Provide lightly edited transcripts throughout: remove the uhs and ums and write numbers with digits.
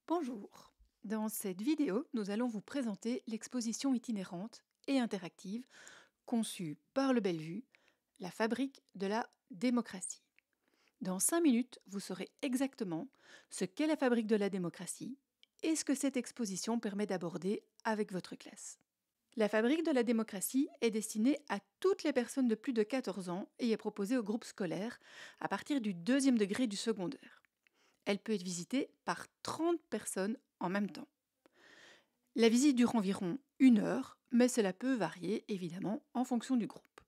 Bonjour. Dans cette vidéo, nous allons vous présenter l'exposition itinérante et interactive conçue par le Bellevue, la fabrique de la démocratie. Dans 5 minutes, vous saurez exactement ce qu'est la fabrique de la démocratie et ce que cette exposition permet d'aborder avec votre classe. La fabrique de la démocratie est destinée à toutes les personnes de plus de 14 ans et est proposée au groupe scolaire à partir du deuxième degré du secondaire. Elle peut être visitée par 30 personnes en même temps. La visite dure environ 1 heure, mais cela peut varier évidemment en fonction du groupe.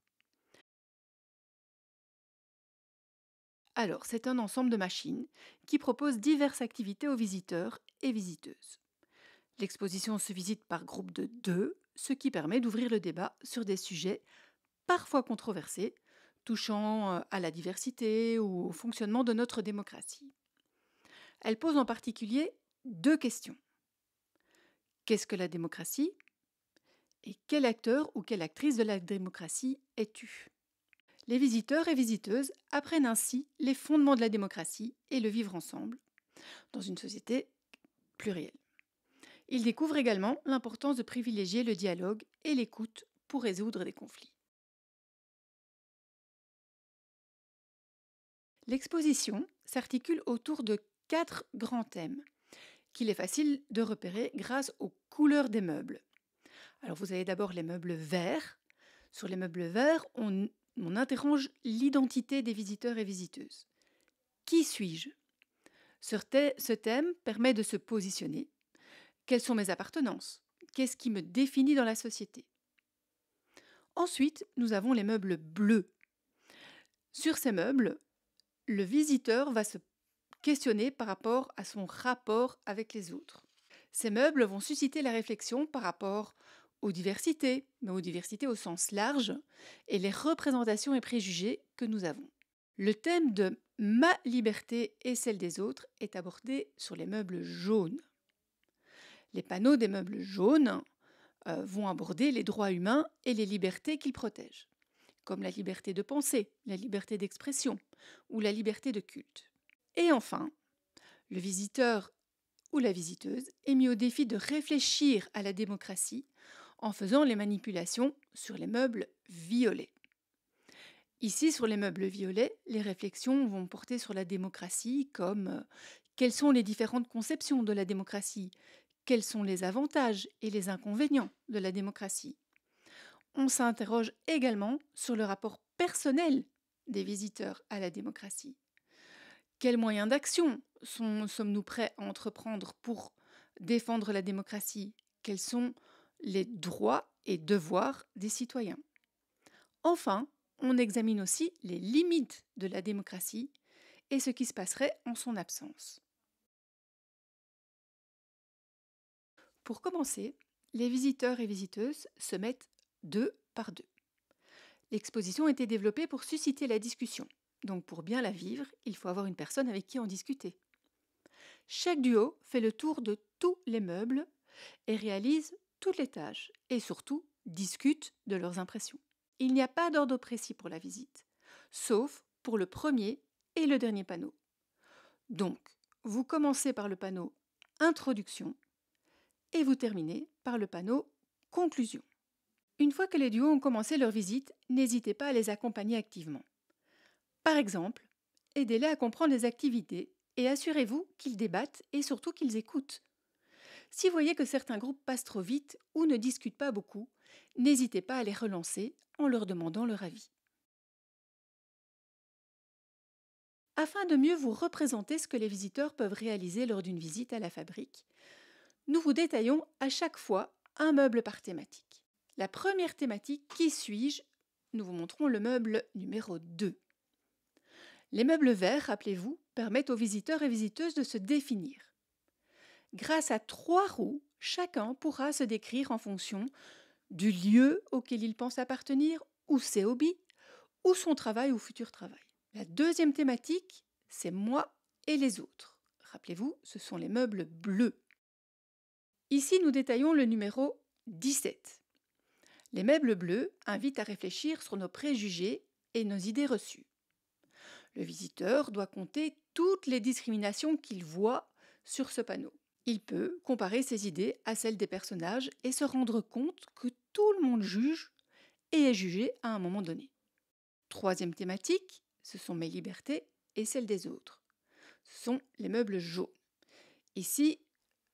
Alors, c'est un ensemble de machines qui propose diverses activités aux visiteurs et visiteuses. L'exposition se visite par groupe de 2, ce qui permet d'ouvrir le débat sur des sujets parfois controversés, touchant à la diversité ou au fonctionnement de notre démocratie. Elle pose en particulier 2 questions. Qu'est-ce que la démocratie? Et quel acteur ou quelle actrice de la démocratie es-tu? Les visiteurs et visiteuses apprennent ainsi les fondements de la démocratie et le vivre ensemble, dans une société plurielle. Ils découvrent également l'importance de privilégier le dialogue et l'écoute pour résoudre des conflits. L'exposition s'articule autour de 4 grands thèmes qu'il est facile de repérer grâce aux couleurs des meubles. Alors vous avez d'abord les meubles verts. Sur les meubles verts, on interroge l'identité des visiteurs et visiteuses. Qui suis-je? Ce thème permet de se positionner. Quelles sont mes appartenances? Qu'est-ce qui me définit dans la société? Ensuite, nous avons les meubles bleus. Sur ces meubles, le visiteur va se questionner par rapport à son rapport avec les autres. Ces meubles vont susciter la réflexion par rapport aux diversités, mais aux diversités au sens large, et les représentations et préjugés que nous avons. Le thème de ma liberté et celle des autres est abordé sur les meubles jaunes. Les panneaux des meubles jaunes vont aborder les droits humains et les libertés qu'ils protègent, comme la liberté de penser, la liberté d'expression ou la liberté de culte. Et enfin, le visiteur ou la visiteuse est mis au défi de réfléchir à la démocratie en faisant les manipulations sur les meubles violets. Ici, sur les meubles violets, les réflexions vont porter sur la démocratie comme quelles sont les différentes conceptions de la démocratie, quels sont les avantages et les inconvénients de la démocratie. On s'interroge également sur le rapport personnel des visiteurs à la démocratie. Quels moyens d'action sommes-nous prêts à entreprendre pour défendre la démocratie? Quels sont les droits et devoirs des citoyens? Enfin, on examine aussi les limites de la démocratie et ce qui se passerait en son absence. Pour commencer, les visiteurs et visiteuses se mettent 2 par 2. L'exposition a été développée pour susciter la discussion. Donc pour bien la vivre, il faut avoir une personne avec qui en discuter. Chaque duo fait le tour de tous les meubles et réalise toutes les tâches et surtout discute de leurs impressions. Il n'y a pas d'ordre précis pour la visite, sauf pour le premier et le dernier panneau. Donc, vous commencez par le panneau Introduction et vous terminez par le panneau Conclusion. Une fois que les duos ont commencé leur visite, n'hésitez pas à les accompagner activement. Par exemple, aidez-les à comprendre les activités et assurez-vous qu'ils débattent et surtout qu'ils écoutent. Si vous voyez que certains groupes passent trop vite ou ne discutent pas beaucoup, n'hésitez pas à les relancer en leur demandant leur avis. Afin de mieux vous représenter ce que les visiteurs peuvent réaliser lors d'une visite à la fabrique, nous vous détaillons à chaque fois un meuble par thématique. La première thématique, qui suis-je? Nous vous montrons le meuble numéro 2. Les meubles verts, rappelez-vous, permettent aux visiteurs et visiteuses de se définir. Grâce à 3 roues, chacun pourra se décrire en fonction du lieu auquel il pense appartenir, ou ses hobbies, ou son travail ou futur travail. La deuxième thématique, c'est moi et les autres. Rappelez-vous, ce sont les meubles bleus. Ici, nous détaillons le numéro 17. Les meubles bleus invitent à réfléchir sur nos préjugés et nos idées reçues. Le visiteur doit compter toutes les discriminations qu'il voit sur ce panneau. Il peut comparer ses idées à celles des personnages et se rendre compte que tout le monde juge et est jugé à un moment donné. Troisième thématique, ce sont mes libertés et celles des autres. Ce sont les meubles jaunes. Ici,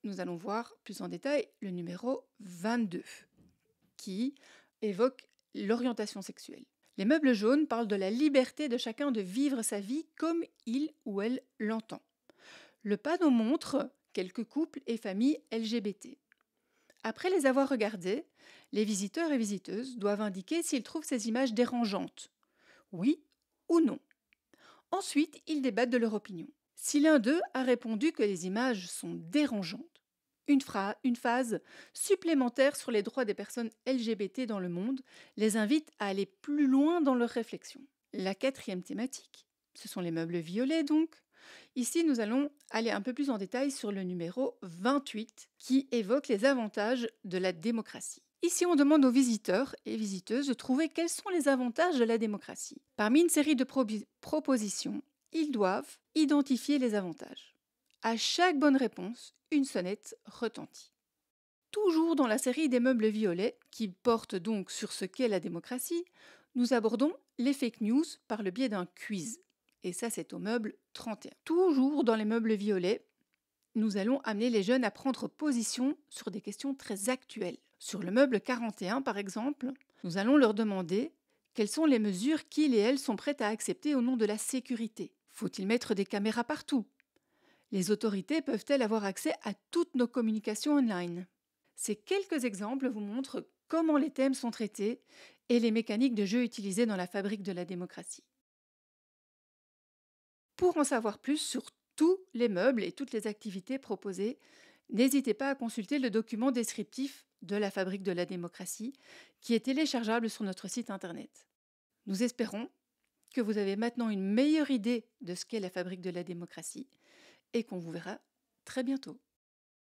nous allons voir plus en détail le numéro 22 qui évoque l'orientation sexuelle. Les meubles jaunes parlent de la liberté de chacun de vivre sa vie comme il ou elle l'entend. Le panneau montre quelques couples et familles LGBT. Après les avoir regardés, les visiteurs et visiteuses doivent indiquer s'ils trouvent ces images dérangeantes, oui ou non. Ensuite, ils débattent de leur opinion. Si l'un d'eux a répondu que les images sont dérangeantes, une phase supplémentaire sur les droits des personnes LGBT dans le monde les invite à aller plus loin dans leur réflexion. La quatrième thématique, ce sont les meubles violets donc. Ici, nous allons aller un peu plus en détail sur le numéro 28 qui évoque les avantages de la démocratie. Ici, on demande aux visiteurs et visiteuses de trouver quels sont les avantages de la démocratie. Parmi une série de propositions, ils doivent identifier les avantages. À chaque bonne réponse, une sonnette retentit. Toujours dans la série des meubles violets, qui porte donc sur ce qu'est la démocratie, nous abordons les fake news par le biais d'un quiz. Et ça, c'est au meuble 31. Toujours dans les meubles violets, nous allons amener les jeunes à prendre position sur des questions très actuelles. Sur le meuble 41, par exemple, nous allons leur demander quelles sont les mesures qu'ils et elles sont prêts à accepter au nom de la sécurité. Faut-il mettre des caméras partout? Les autorités peuvent-elles avoir accès à toutes nos communications online? Ces quelques exemples vous montrent comment les thèmes sont traités et les mécaniques de jeu utilisées dans la fabrique de la démocratie. Pour en savoir plus sur tous les meubles et toutes les activités proposées, n'hésitez pas à consulter le document descriptif de la fabrique de la démocratie qui est téléchargeable sur notre site internet. Nous espérons que vous avez maintenant une meilleure idée de ce qu'est la fabrique de la démocratie et qu'on vous verra très bientôt.